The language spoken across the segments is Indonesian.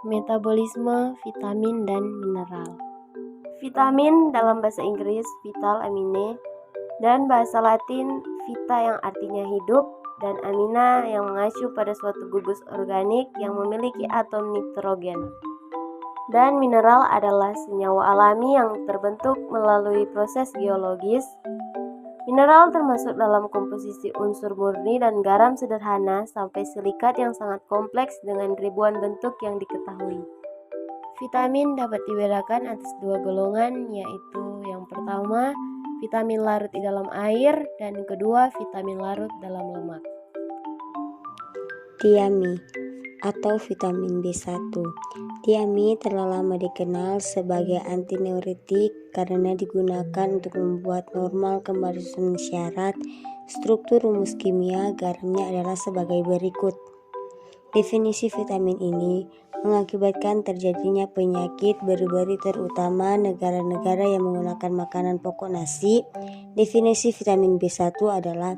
metabolisme vitamin dan mineral. Vitamin dalam bahasa Inggris vital amine dan bahasa Latin vita yang artinya hidup dan amina yang mengacu pada suatu gugus organik yang memiliki atom nitrogen. Dan mineral adalah senyawa alami yang terbentuk melalui proses geologis. Mineral termasuk dalam komposisi unsur murni dan garam sederhana sampai silikat yang sangat kompleks dengan ribuan bentuk yang diketahui. Vitamin dapat dibedakan atas dua golongan, yaitu yang pertama, vitamin larut di dalam air, dan kedua, vitamin larut dalam lemak. Tiami atau vitamin B1. Tiami telah lama dikenal sebagai antineurotik karena digunakan untuk membuat normal kembali susunan syarat. Struktur rumus kimia garamnya adalah sebagai berikut. Definisi vitamin ini mengakibatkan terjadinya penyakit beri-beri terutama negara-negara yang menggunakan makanan pokok nasi. Definisi vitamin B1 adalah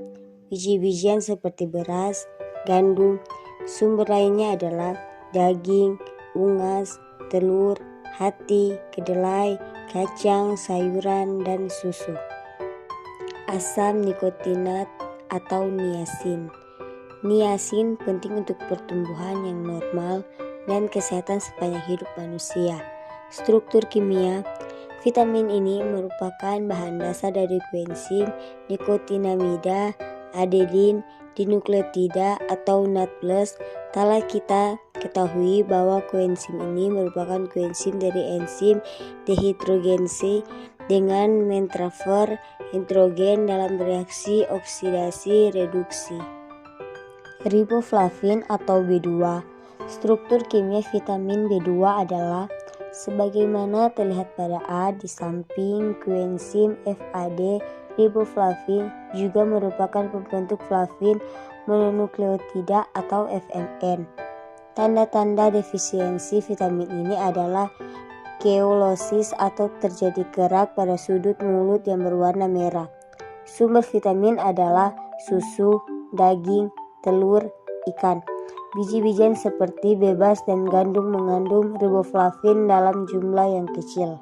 biji-bijian seperti beras, gandum. Sumber lainnya adalah daging, unggas, telur, hati, kedelai, kacang, sayuran, dan susu. Asam nikotinat atau niasin. Niasin penting untuk pertumbuhan yang normal dan kesehatan sepanjang hidup manusia. Struktur kimia vitamin ini merupakan bahan dasar dari koenzim nikotinamida, adenin, dinukleotida atau NAD+. Telah kita ketahui bahwa koenzim ini merupakan koenzim dari enzim dehidrogenase dengan mentransfer hidrogen dalam reaksi oksidasi reduksi. Riboflavin atau B2. Struktur kimia vitamin B2 adalah sebagaimana terlihat pada A di samping koenzim FAD. Riboflavin juga merupakan pembentuk flavin mononukleotida atau FMN. Tanda-tanda defisiensi vitamin ini adalah keolosis atau terjadi kerak pada sudut mulut yang berwarna merah. Sumber vitamin adalah susu, daging, telur, ikan. Biji-bijian seperti bebas dan gandum mengandung riboflavin dalam jumlah yang kecil.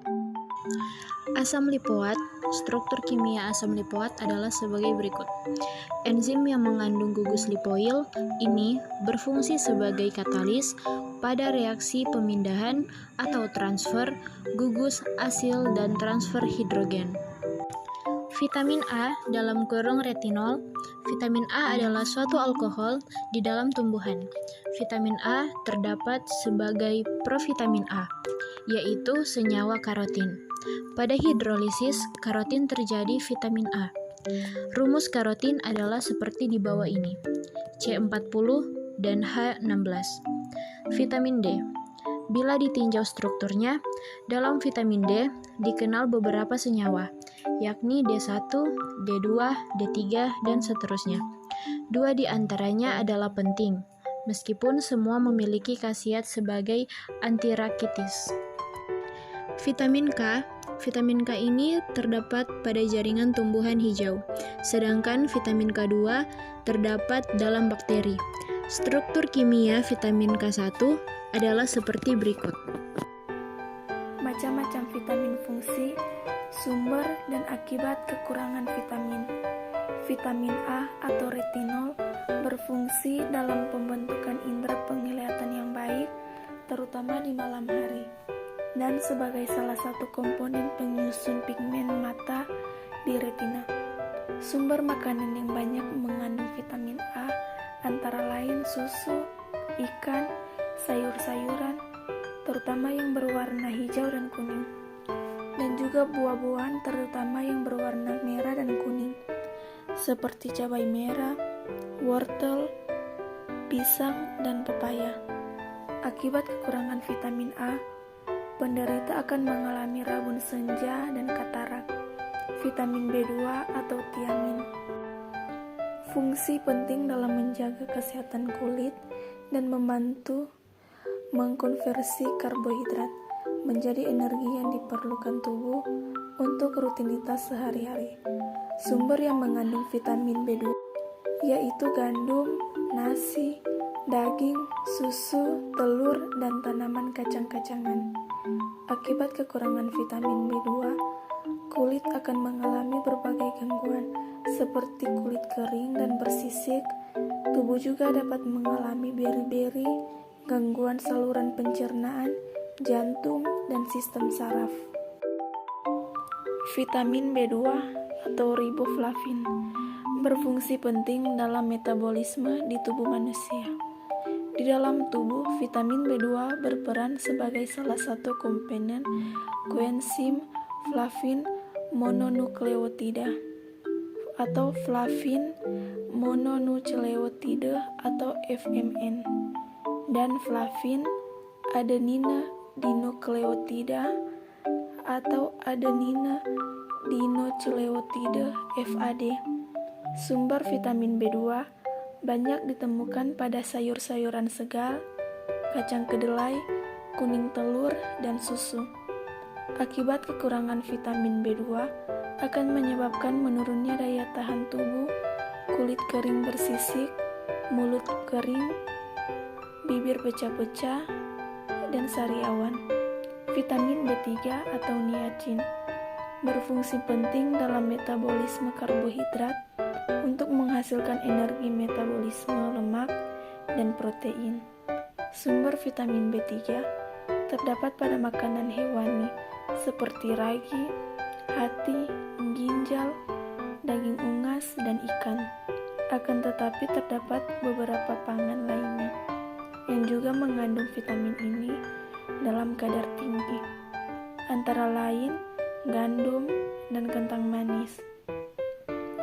Asam lipoat. Struktur kimia asam lipoat adalah sebagai berikut. Enzim yang mengandung gugus lipoil ini berfungsi sebagai katalis pada reaksi pemindahan atau transfer gugus asil dan transfer hidrogen. Vitamin A dalam kurung retinol. Vitamin A adalah suatu alkohol di dalam tumbuhan. Vitamin A terdapat sebagai provitamin A, yaitu senyawa karotin. Pada hidrolisis, karotin terjadi vitamin A. Rumus karotin adalah seperti di bawah ini, C40 dan H16. Vitamin D. Bila ditinjau strukturnya, dalam vitamin D dikenal beberapa senyawa, yakni D1, D2, D3, dan seterusnya. Dua di antaranya adalah penting, meskipun semua memiliki khasiat sebagai antirakitis. Vitamin K. Vitamin K ini terdapat pada jaringan tumbuhan hijau, sedangkan vitamin K2 terdapat dalam bakteri. Struktur kimia vitamin K1 adalah seperti berikut. Macam-macam vitamin fungsi, sumber, dan akibat kekurangan vitamin. Vitamin A atau retinol berfungsi dalam pembentukan indera penglihatan yang baik, terutama di malam hari, dan sebagai salah satu komponen penyusun pigmen mata di retina. Sumber makanan yang banyak mengandung vitamin A antara lain susu, ikan, sayur-sayuran, terutama yang berwarna hijau dan kuning, dan juga buah-buahan terutama yang berwarna merah dan kuning, seperti cabai merah, wortel, pisang, dan pepaya. Akibat kekurangan vitamin A, penderita akan mengalami rabun senja dan katarak. Vitamin B2 atau tiamin. Fungsi penting dalam menjaga kesehatan kulit dan membantu mengkonversi karbohidrat menjadi energi yang diperlukan tubuh untuk rutinitas sehari-hari. Sumber yang mengandung vitamin B2 yaitu gandum, nasi, daging, susu, telur, dan tanaman kacang-kacangan. Akibat kekurangan vitamin B2, kulit akan mengalami berbagai gangguan seperti kulit kering dan bersisik. Tubuh juga dapat mengalami beri-beri, gangguan saluran pencernaan, jantung, dan sistem saraf. Vitamin B2 atau riboflavin berfungsi penting dalam metabolisme di tubuh manusia. Di dalam tubuh, vitamin B2 berperan sebagai salah satu komponen koenzim flavin mononukleotida atau flavin mononukleotida atau FMN dan flavin adenina dinukleotida atau adenina dinukleotida FAD. Sumber vitamin B2 banyak ditemukan pada sayur-sayuran segar, kacang kedelai, kuning telur, dan susu. Akibat kekurangan vitamin B2 akan menyebabkan menurunnya daya tahan tubuh, kulit kering bersisik, mulut kering, bibir pecah-pecah, dan sariawan. Vitamin B3 atau niacin berfungsi penting dalam metabolisme karbohidrat untuk menghasilkan energi metabolisme lemak dan protein. Sumber vitamin B3 terdapat pada makanan hewani seperti ragi, hati, ginjal, daging unggas, dan ikan. Akan tetapi terdapat beberapa pangan lainnya yang juga mengandung vitamin ini dalam kadar tinggi, antara lain gandum dan kentang manis.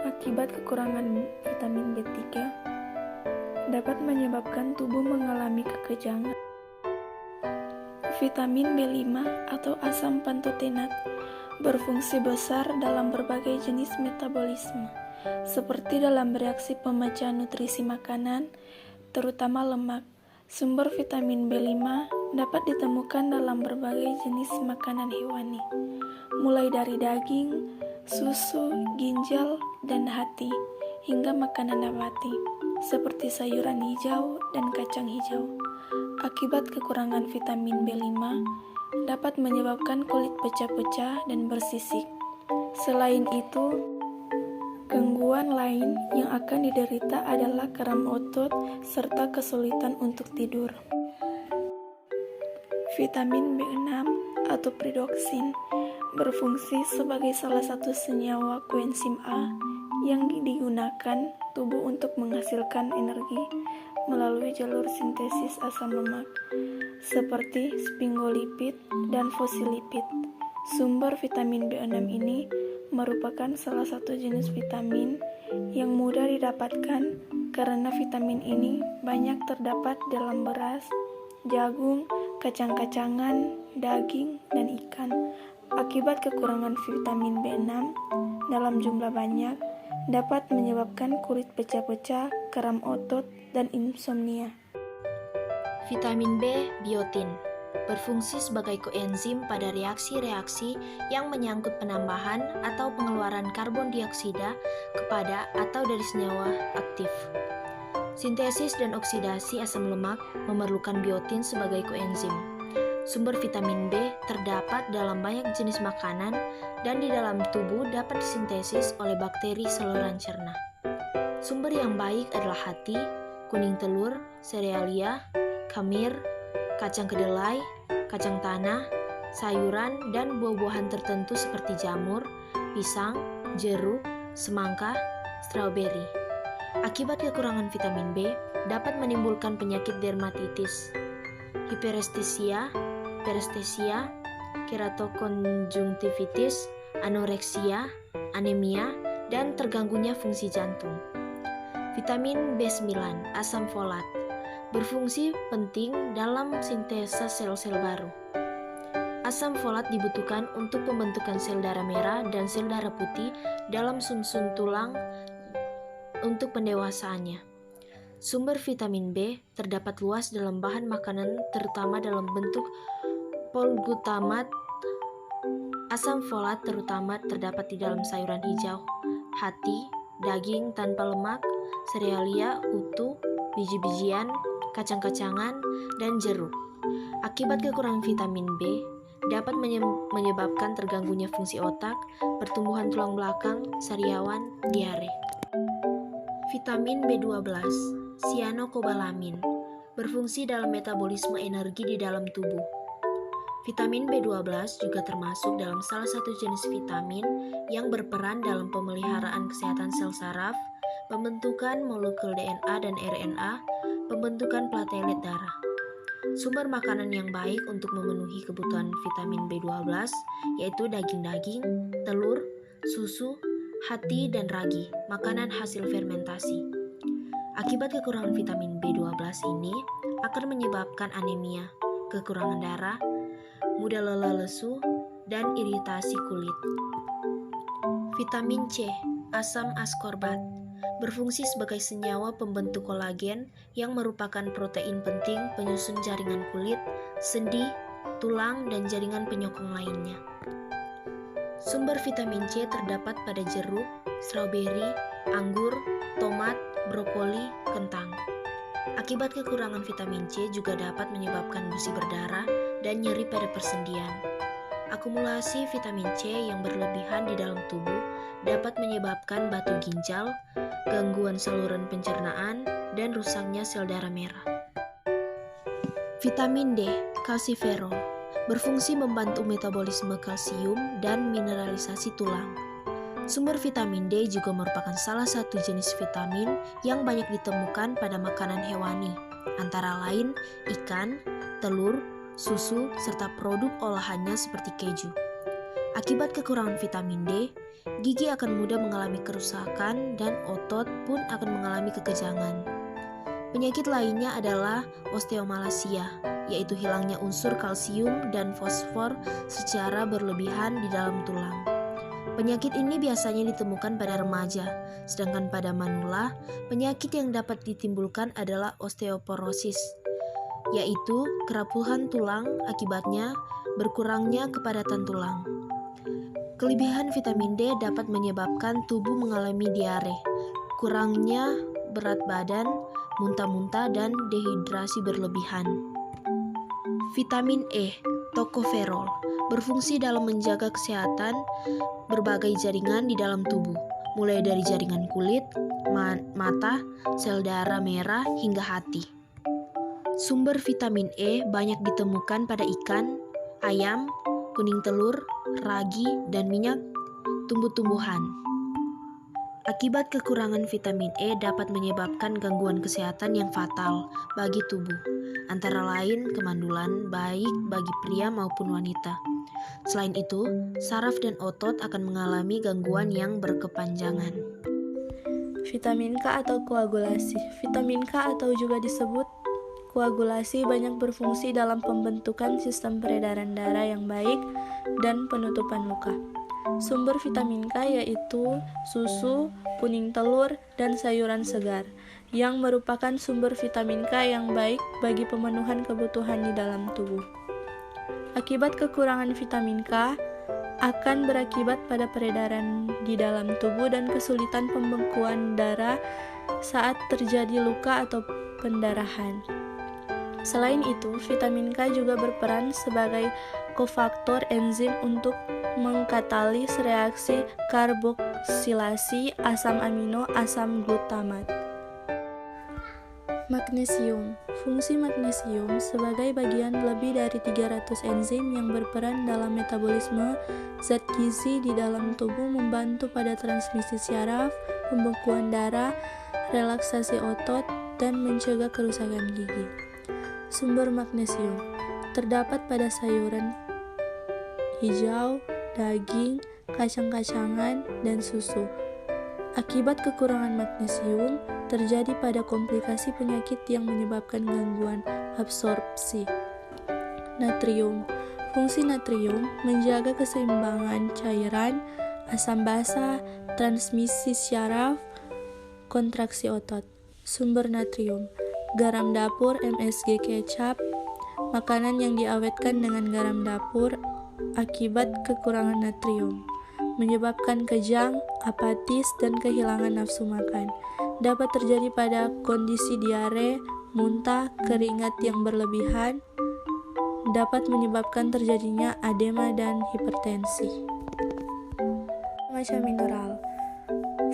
Akibat kekurangan vitamin B3 dapat menyebabkan tubuh mengalami kekejangan. Vitamin B5 atau asam pantotenat berfungsi besar dalam berbagai jenis metabolisme, seperti dalam reaksi pemecahan nutrisi makanan, terutama lemak. Sumber vitamin B5 dapat ditemukan dalam berbagai jenis makanan hewani, mulai dari daging, susu, ginjal, dan hati, hingga makanan nabati, seperti sayuran hijau dan kacang hijau. Akibat kekurangan vitamin B5 dapat menyebabkan kulit pecah-pecah dan bersisik. Selain itu, gangguan lain yang akan diderita adalah kram otot serta kesulitan untuk tidur. Vitamin B6 atau pyridoxine berfungsi sebagai salah satu senyawa koenzim A yang digunakan tubuh untuk menghasilkan energi melalui jalur sintesis asam lemak seperti sphingolipid dan fosfolipid. Sumber vitamin B6 ini merupakan salah satu jenis vitamin yang mudah didapatkan karena vitamin ini banyak terdapat dalam beras, jagung, kacang-kacangan, daging, dan ikan. Akibat kekurangan vitamin B6 dalam jumlah banyak dapat menyebabkan kulit pecah-pecah, kram otot, dan insomnia. Vitamin B, biotin, berfungsi sebagai koenzim pada reaksi-reaksi yang menyangkut penambahan atau pengeluaran karbon dioksida kepada atau dari senyawa aktif. Sintesis dan oksidasi asam lemak memerlukan biotin sebagai koenzim. Sumber vitamin B terdapat dalam banyak jenis makanan dan di dalam tubuh dapat disintesis oleh bakteri saluran cerna. Sumber yang baik adalah hati, kuning telur, serealia, kamir, kacang kedelai, kacang tanah, sayuran, dan buah-buahan tertentu seperti jamur, pisang, jeruk, semangka, stroberi. Akibat kekurangan vitamin B dapat menimbulkan penyakit dermatitis, hiperestesia, perestesia, keratokonjungtivitis, anoreksia, anemia, dan terganggunya fungsi jantung. Vitamin B9, asam folat, berfungsi penting dalam sintesa sel-sel baru. Asam folat dibutuhkan untuk pembentukan sel darah merah dan sel darah putih dalam sumsum tulang untuk pendewasaannya. Sumber vitamin B terdapat luas dalam bahan makanan, terutama dalam bentuk polglutamat. Asam folat terutama terdapat di dalam sayuran hijau, hati, daging tanpa lemak, serealia utuh, biji-bijian, kacang-kacangan, dan jeruk. Akibat kekurangan vitamin B dapat menyebabkan terganggunya fungsi otak, pertumbuhan tulang belakang, sariawan, diare. Vitamin B12, cyanocobalamin, berfungsi dalam metabolisme energi di dalam tubuh. Vitamin B12 juga termasuk dalam salah satu jenis vitamin yang berperan dalam pemeliharaan kesehatan sel saraf, pembentukan molekul DNA dan RNA, pembentukan platelet darah. Sumber makanan yang baik untuk memenuhi kebutuhan vitamin B12 yaitu daging-daging, telur, susu, hati, dan ragi, makanan hasil fermentasi. Akibat kekurangan vitamin B12 ini akan menyebabkan anemia, kekurangan darah, mudah lelah lesu, dan iritasi kulit. Vitamin C, asam askorbat, berfungsi sebagai senyawa pembentuk kolagen yang merupakan protein penting penyusun jaringan kulit, sendi, tulang, dan jaringan penyokong lainnya. Sumber vitamin C terdapat pada jeruk, stroberi, anggur, tomat, brokoli, kentang. Akibat kekurangan vitamin C juga dapat menyebabkan gusi berdarah dan nyeri pada persendian. Akumulasi vitamin C yang berlebihan di dalam tubuh dapat menyebabkan batu ginjal, gangguan saluran pencernaan, dan rusaknya sel darah merah. Vitamin D, kalsiferol, berfungsi membantu metabolisme kalsium dan mineralisasi tulang. Sumber vitamin D juga merupakan salah satu jenis vitamin yang banyak ditemukan pada makanan hewani, antara lain ikan, telur, susu, serta produk olahannya seperti keju. Akibat kekurangan vitamin D, gigi akan mudah mengalami kerusakan dan otot pun akan mengalami kekejangan. Penyakit lainnya adalah osteomalacia, yaitu hilangnya unsur kalsium dan fosfor secara berlebihan di dalam tulang. Penyakit ini biasanya ditemukan pada remaja, sedangkan pada manula, penyakit yang dapat ditimbulkan adalah osteoporosis, yaitu kerapuhan tulang akibatnya berkurangnya kepadatan tulang. Kelebihan vitamin D dapat menyebabkan tubuh mengalami diare, kurangnya berat badan, muntah-muntah, dan dehidrasi berlebihan. Vitamin E, tokoferol, berfungsi dalam menjaga kesehatan berbagai jaringan di dalam tubuh, mulai dari jaringan kulit, mata, sel darah merah, hingga hati. Sumber vitamin E banyak ditemukan pada ikan, ayam, kuning telur, ragi, dan minyak tumbuh-tumbuhan. Akibat kekurangan vitamin E dapat menyebabkan gangguan kesehatan yang fatal bagi tubuh, antara lain kemandulan baik bagi pria maupun wanita. Selain itu, saraf dan otot akan mengalami gangguan yang berkepanjangan. Vitamin K atau koagulasi. Vitamin K atau juga disebut koagulasi banyak berfungsi dalam pembentukan sistem peredaran darah yang baik dan penutupan luka. Sumber vitamin K yaitu susu, kuning telur, dan sayuran segar, yang merupakan sumber vitamin K yang baik bagi pemenuhan kebutuhan di dalam tubuh. Akibat kekurangan vitamin K akan berakibat pada peredaran di dalam tubuh dan kesulitan pembekuan darah saat terjadi luka atau pendarahan. Selain itu, vitamin K juga berperan sebagai kofaktor enzim untuk mengkatalis reaksi karboksilasi asam amino asam glutamat. Magnesium. Fungsi magnesium sebagai bagian lebih dari 300 enzim yang berperan dalam metabolisme zat gizi di dalam tubuh, membantu pada transmisi syaraf, pembekuan darah, relaksasi otot, dan mencegah kerusakan gigi. Sumber magnesium terdapat pada sayuran hijau, daging, kacang-kacangan, dan susu. Akibat kekurangan magnesium, terjadi pada komplikasi penyakit yang menyebabkan gangguan absorpsi. Natrium. Fungsi natrium menjaga keseimbangan cairan, asam basa, transmisi syaraf, kontraksi otot. Sumber natrium. Garam dapur, MSG kecap, makanan yang diawetkan dengan garam dapur akibat kekurangan natrium, menyebabkan kejang, apatis, dan kehilangan nafsu makan. Dapat terjadi pada kondisi diare, muntah, keringat yang berlebihan, dapat menyebabkan terjadinya edema dan hipertensi. Macam mineral,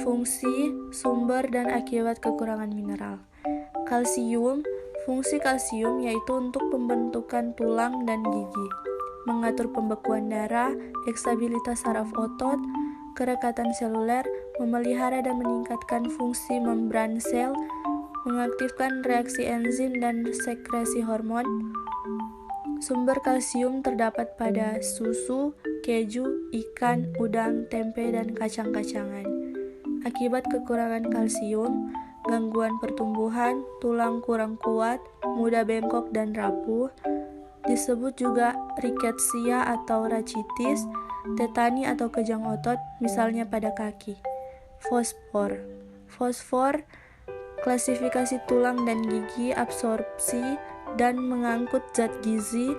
fungsi, sumber, dan akibat kekurangan mineral. Kalsium, fungsi kalsium yaitu untuk pembentukan tulang dan gigi, mengatur pembekuan darah, stabilitas saraf otot, kerekatan seluler, memelihara dan meningkatkan fungsi membran sel, mengaktifkan reaksi enzim dan sekresi hormon. Sumber kalsium terdapat pada susu, keju, ikan, udang, tempe, dan kacang-kacangan. Akibat kekurangan kalsium, gangguan pertumbuhan, tulang kurang kuat, mudah bengkok dan rapuh, disebut juga riketsia atau rachitis, tetani atau kejang otot, misalnya pada kaki. Fosfor, klasifikasi tulang dan gigi, absorpsi, dan mengangkut zat gizi,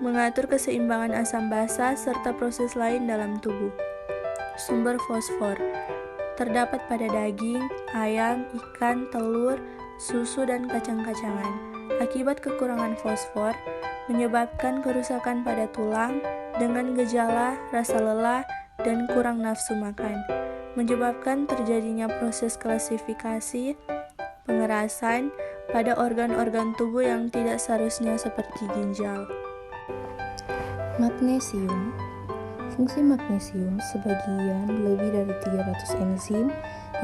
mengatur keseimbangan asam basa, serta proses lain dalam tubuh. Sumber fosfor terdapat pada daging, ayam, ikan, telur, susu, dan kacang-kacangan. Akibat kekurangan fosfor, menyebabkan kerusakan pada tulang dengan gejala rasa lelah dan kurang nafsu makan, menyebabkan terjadinya proses klasifikasi, pengerasan pada organ-organ tubuh yang tidak seharusnya seperti ginjal. Magnesium. Fungsi magnesium sebagian lebih dari 300 enzim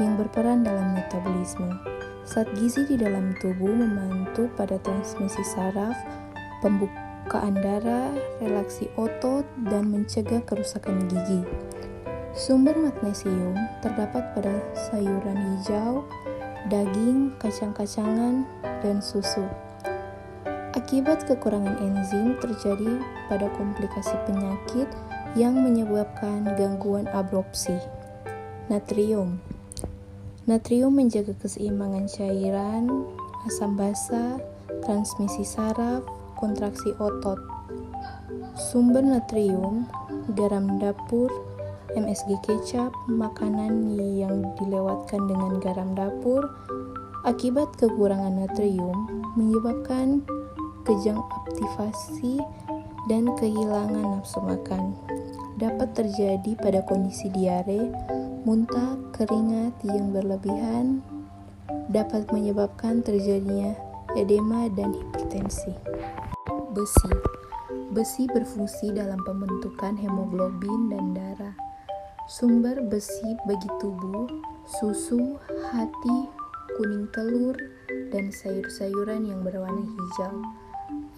yang berperan dalam metabolisme. Zat gizi di dalam tubuh membantu pada transmisi saraf, pembukaan darah, relaksi otot, dan mencegah kerusakan gigi. Sumber magnesium terdapat pada sayuran hijau, daging, kacang-kacangan, dan susu. Akibat kekurangan enzim terjadi pada komplikasi penyakit yang menyebabkan gangguan absorpsi. Natrium menjaga keseimbangan cairan, asam basa, transmisi saraf, kontraksi otot. Sumber natrium, garam dapur, MSG kecap, makanan yang dilewatkan dengan garam dapur. Akibat kekurangan natrium menyebabkan kejang aktivasi dan kehilangan nafsu makan. Dapat terjadi pada kondisi diare, muntah, keringat yang berlebihan, dapat menyebabkan terjadinya edema dan hipertensi. Besi berfungsi dalam pembentukan hemoglobin dan darah. Sumber besi bagi tubuh, susu, hati, kuning telur, dan sayur-sayuran yang berwarna hijau.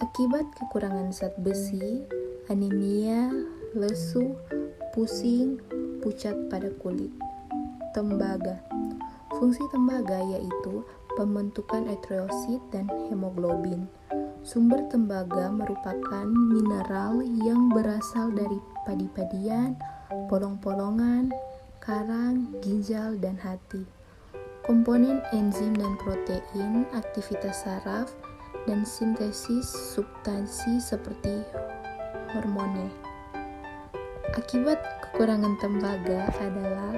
Akibat kekurangan zat besi, anemia, lesu, pusing, pucat pada kulit. Tembaga. Fungsi tembaga yaitu pembentukan eritrosit dan hemoglobin. Sumber tembaga merupakan mineral yang berasal dari padi-padian, polong-polongan, karang, ginjal, dan hati. Komponen enzim dan protein, aktivitas saraf, dan sintesis substansi seperti hormone. Akibat kekurangan tembaga adalah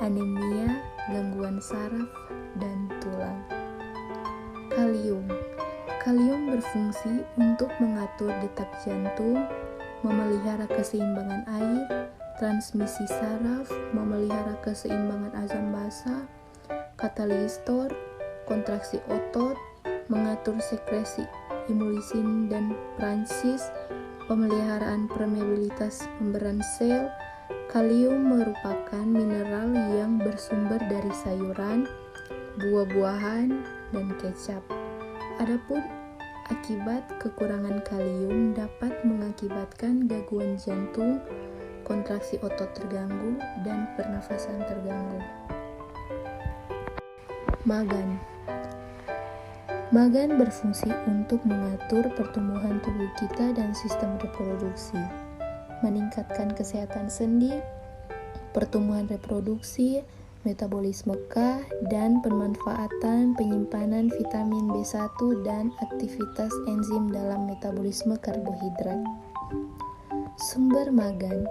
anemia, gangguan saraf, dan tulang. Kalium berfungsi untuk mengatur detak jantung, memelihara keseimbangan air, transmisi saraf, memelihara keseimbangan asam basa, katalistor, kontraksi otot, mengatur sekresi imulisin dan pransis, pemeliharaan permeabilitas membran sel. Kalium merupakan mineral yang bersumber dari sayuran, buah-buahan, dan kecap. Adapun akibat kekurangan kalium dapat mengakibatkan gangguan jantung, kontraksi otot terganggu, dan pernafasan terganggu. Magan berfungsi untuk mengatur pertumbuhan tubuh kita dan sistem reproduksi, meningkatkan kesehatan sendi, pertumbuhan reproduksi, metabolisme K, dan pemanfaatan penyimpanan vitamin B1 dan aktivitas enzim dalam metabolisme karbohidrat. Sumber magan.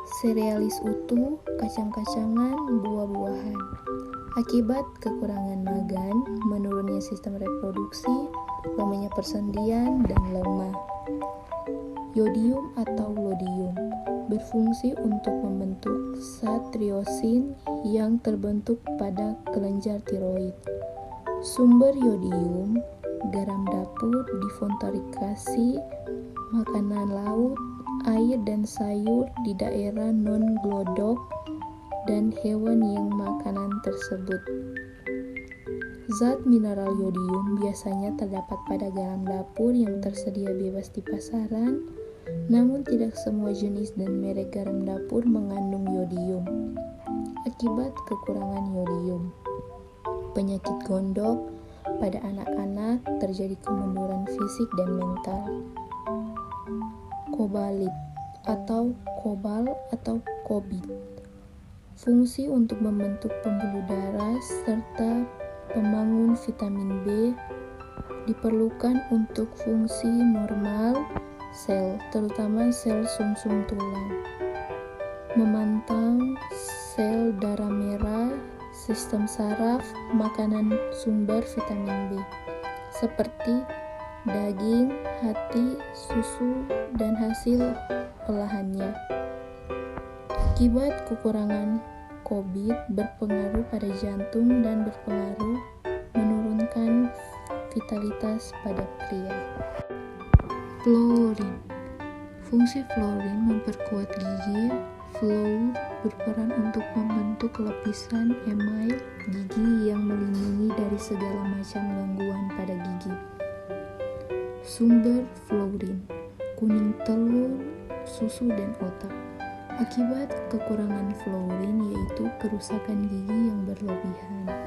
serealis utuh, kacang-kacangan, buah-buahan. Akibat kekurangan magan, menurunnya sistem reproduksi, lemahnya persendian, dan lemah. Yodium atau lodium berfungsi untuk membentuk zat triosin yang terbentuk pada kelenjar tiroid. Sumber yodium, garam dapur, difontarikasi, makanan laut, air dan sayur di daerah non-glodok, dan hewan yang makanan tersebut. Zat mineral yodium biasanya terdapat pada garam dapur yang tersedia bebas di pasaran, namun tidak semua jenis dan merek garam dapur mengandung yodium. Akibat kekurangan yodium, penyakit gondok pada anak-anak, terjadi kemunduran fisik dan mental. Kobalit atau kobal atau kobit, fungsi untuk membentuk pembuluh darah serta pemangun vitamin B, diperlukan untuk fungsi normal sel, terutama sel sumsum tulang, memantang sel darah merah, sistem saraf, makanan sumber vitamin B, seperti daging, hati, susu, dan hasil olahannya. Akibat kekurangan kobit berpengaruh pada jantung dan berpengaruh menurunkan vitalitas pada pria. Fluorin. Fungsi fluorin memperkuat gigi. Fluor berperan untuk membentuk lapisan email gigi yang melindungi dari segala macam gangguan pada gigi. Sumber fluorin: kuning telur, susu, dan otak. Akibat kekurangan fluorin yaitu kerusakan gigi yang berlebihan.